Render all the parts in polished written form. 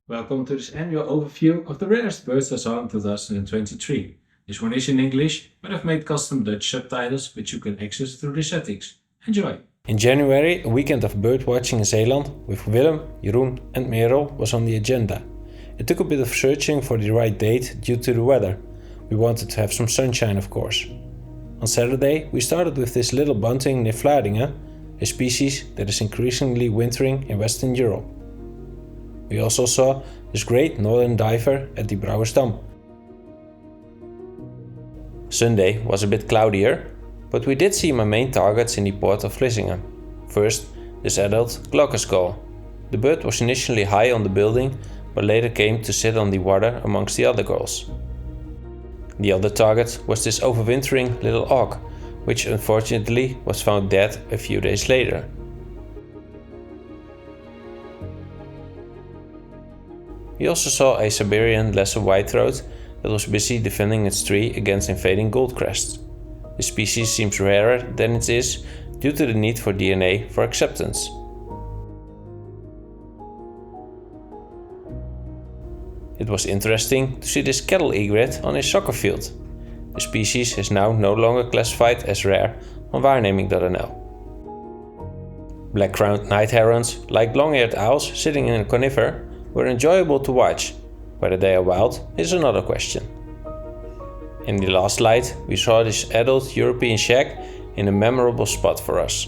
Welcome to this annual overview of the rarest birds I saw in 2023. This one is in English, but I've made custom Dutch subtitles which you can access through the settings. Enjoy! In January, a weekend of bird watching in Zeeland with Willem, Jeroen and Merel was on the agenda. It took a bit of searching for the right date due to the weather. We wanted to have some sunshine, of course. On Saturday, we started with this little bunting near Vlaardingen, a species that is increasingly wintering in Western Europe. We also saw this great northern diver at the Brouwersdam. Sunday was a bit cloudier, but we did see my main targets in the port of Vlissingen. First, this adult glockenskol. The bird was initially high on the building, but later came to sit on the water amongst the other gulls. The other target was this overwintering little auk, which unfortunately was found dead a few days later. We also saw a Siberian lesser whitethroat that was busy defending its tree against invading goldcrests. The species seems rarer than it is due to the need for DNA for acceptance. It was interesting to see this cattle egret on a soccer field. The species is now no longer classified as rare on waarneming.nl. Black-crowned night herons, like long-eared owls sitting in a conifer, were enjoyable to watch. Whether they are wild is another question. In the last light, we saw this adult European shag in a memorable spot for us.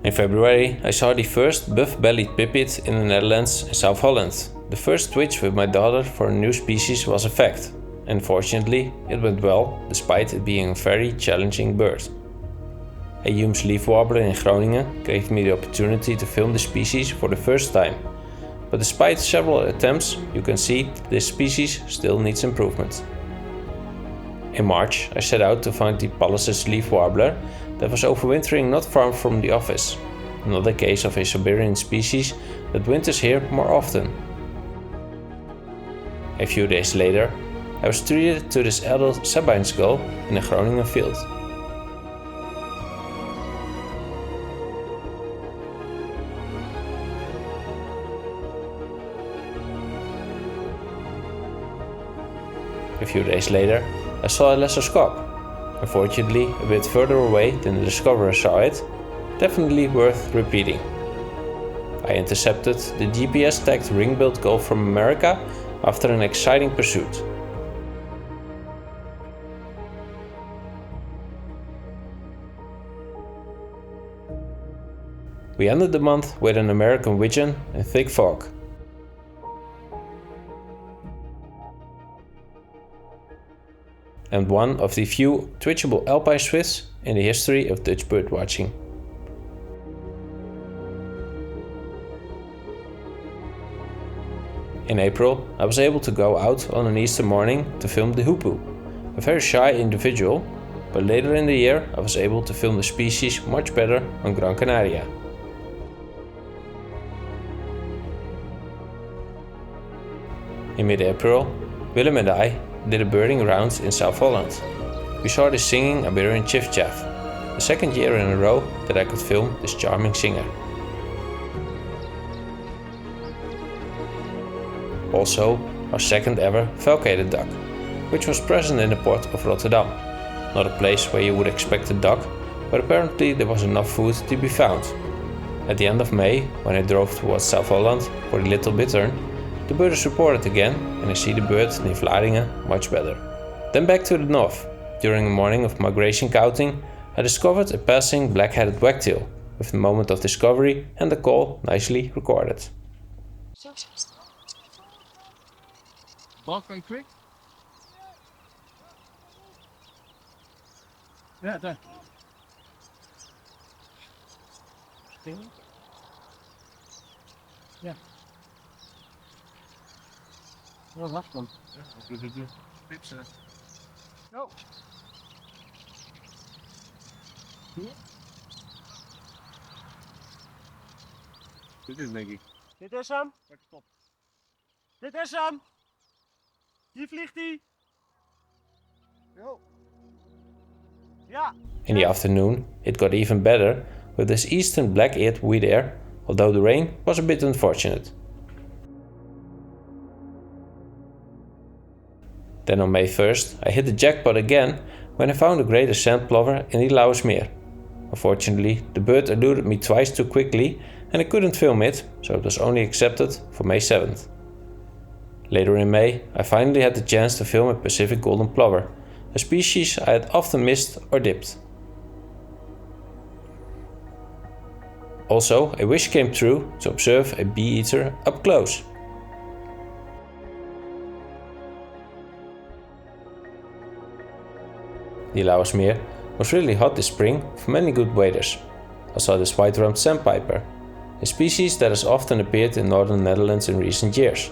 In February, I saw the first buff-bellied pipit in the Netherlands and South Holland. The first switch with my daughter for a new species was a fact. Unfortunately, it went well, despite it being a very challenging bird. A Hume's leaf warbler in Groningen gave me the opportunity to film the species for the first time. But despite several attempts, you can see this species still needs improvement. In March, I set out to find the Pallas's leaf warbler that was overwintering not far from the office. Another case of a Siberian species that winters here more often. A few days later, I was treated to this adult Sabine gull in a Groningen field. A few days later, I saw a lesser scaup. Unfortunately, a bit further away than the discoverer saw it, definitely worth repeating. I intercepted the GPS-tagged ring-billed gull from America after an exciting pursuit. We ended the month with an American widgeon in thick fog. And one of the few twitchable alpine swifts in the history of Dutch bird watching. In April, I was able to go out on an Easter morning to film the hoopoe, a very shy individual, but later in the year I was able to film the species much better on Gran Canaria. In mid-April, Willem and I did a birding round in South Holland. We saw this singing Iberian chiffchaff, the second year in a row that I could film this charming singer. Also, our second ever falcated duck, which was present in the port of Rotterdam. Not a place where you would expect a duck, but apparently there was enough food to be found. At the end of May, when I drove towards South Holland for the little bittern, the bird is reported again, and I see the bird near Vlaardingen much better. Then back to the north. During a morning of migration counting, I discovered a passing black-headed wagtail, with the moment of discovery and the call nicely recorded. Balk quick? Yeah, there. Stil? Ja. Dat was afstand. Ja, de pipsen. Go! Hier? Dit is denk ik. Dit is hem? Stop. Dit is hem! Hier vliegt hij! Yo! Ja! In the afternoon, it got even better with this eastern black-eared wheat ear, although the rain was a bit unfortunate. Then on May 1st I hit the jackpot again when I found a greater sand plover in the Lauwersmeer. Unfortunately, the bird eluded me twice too quickly and I couldn't film it, so it was only accepted for May 7th. Later in May, I finally had the chance to film a Pacific golden plover, a species I had often missed or dipped. Also, a wish came true to observe a bee-eater up close. The Lauwersmeer was really hot this spring for many good waders. I saw this white-rumped sandpiper, a species that has often appeared in northern Netherlands in recent years.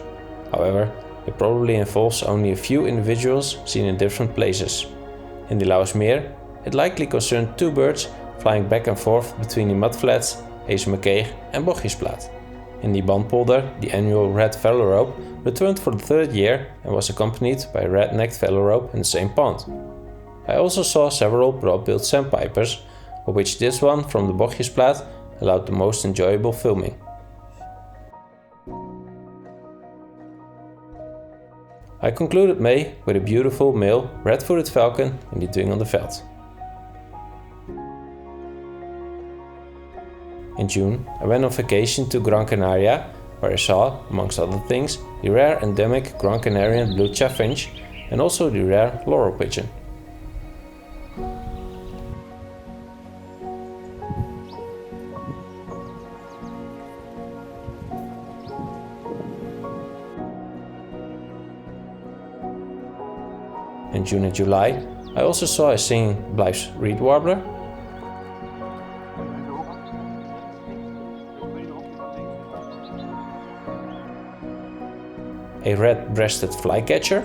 However, it probably involves only a few individuals seen in different places. In the Lauwersmeer, it likely concerned two birds flying back and forth between the mudflats, Eesemekeeg and Bochtjesplaat. In the Bandpolder, the annual red phalarope returned for the third year and was accompanied by a red-necked phalarope in the same pond. I also saw several broad-billed sandpipers, of which this one from the Bochtjesplaat allowed the most enjoyable filming. I concluded May with a beautiful male red-footed falcon in the Dwingeldeveld. In June, I went on vacation to Gran Canaria, where I saw, amongst other things, the rare endemic Gran Canarian blue chaffinch and also the rare laurel pigeon. In June and July, I also saw a singing Blythe's reed warbler, a red-breasted flycatcher,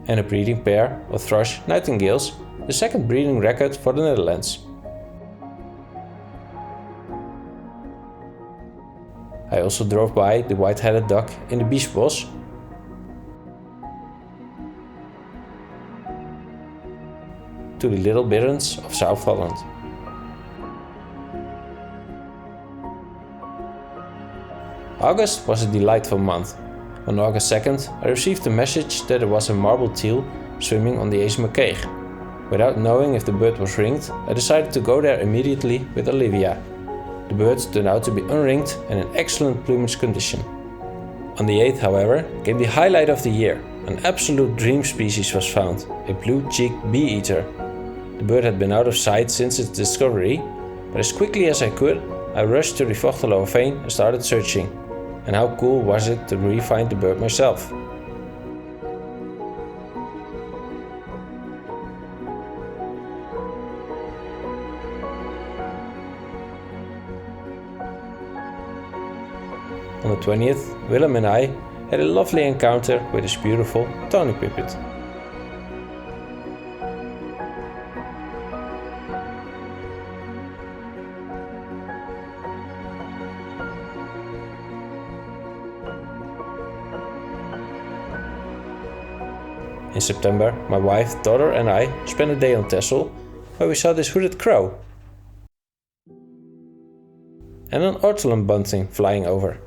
and a breeding pair of thrush nightingales, the second breeding record for the Netherlands. I also drove by the white-headed duck in the Biesbos, to the little bitterns of South Holland. August was a delightful month. On August 2nd, I received a message that there was a marble teal swimming on the Eesemekeeg. Without knowing if the bird was ringed, I decided to go there immediately with Olivia. The bird turned out to be unringed and in excellent plumage condition. On the 8th, however, came the highlight of the year. An absolute dream species was found, a blue-cheeked bee-eater. The bird had been out of sight since its discovery, but as quickly as I could, I rushed to the Vochteloverveen and started searching. And how cool was it to re-find the bird myself? On the 20th, Willem and I had a lovely encounter with this beautiful tawny pipit. In September, my wife, daughter and I spent a day on Texel, where we saw this hooded crow and an ortolan bunting flying over.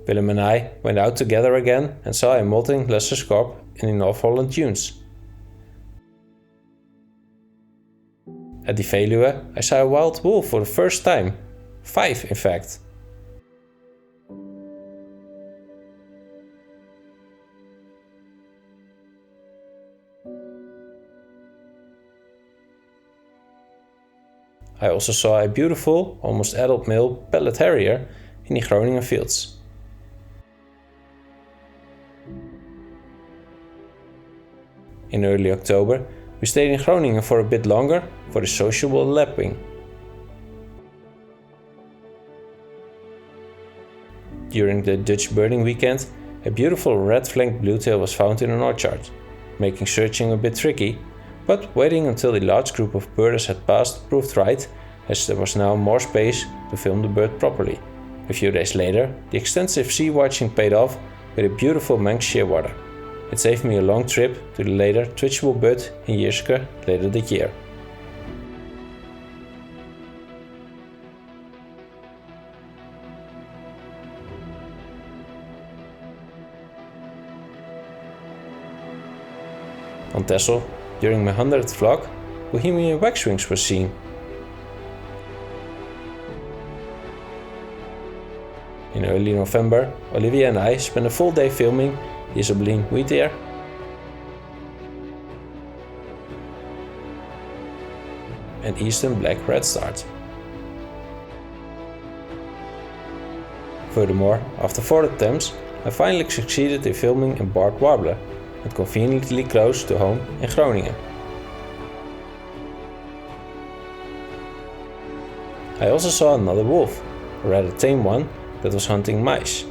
Willem and I went out together again and saw a molting lesser scarp in the North Holland dunes. At the Veluwe, I saw a wild wolf for the first time. 5 in fact. I also saw a beautiful, almost adult male pellet harrier in the Groningen fields. In early October, we stayed in Groningen for a bit longer for the sociable lapwing. During the Dutch birding weekend, a beautiful red-flanked bluetail was found in an orchard, making searching a bit tricky, But waiting until the large group of birders had passed proved right, as there was now more space to film the bird properly. A few days later, the extensive sea watching paid off with a beautiful Manx shearwater. It saved me a long trip to the later twitchable butt in Jyske later that year. On Texel, during my 100th vlog, Bohemian waxwings were seen. In early November, Olivia and I spent a full day filming the Isabelline wheatear and eastern black redstart. Furthermore, after 4 attempts, I finally succeeded in filming a barred warbler, and conveniently close to home in Groningen. I also saw another wolf, a rather tame one that was hunting mice.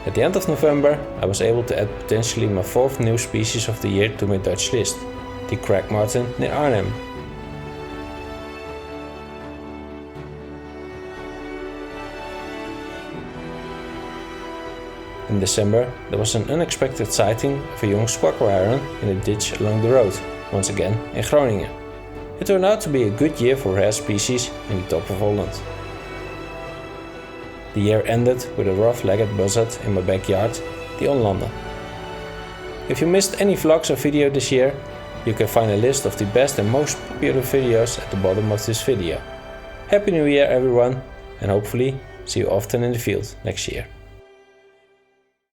At the end of November, I was able to add potentially my 4th new species of the year to my Dutch list, the cragmartin near Arnhem. In December, there was an unexpected sighting of a young squawker heron in a ditch along the road, once again in Groningen. It turned out to be a good year for rare species in the top of Holland. The year ended with a rough-legged buzzard in my backyard, the Onlander. If you missed any vlogs or video this year, you can find a list of the best and most popular videos at the bottom of this video. Happy New Year everyone, and hopefully see you often in the field next year.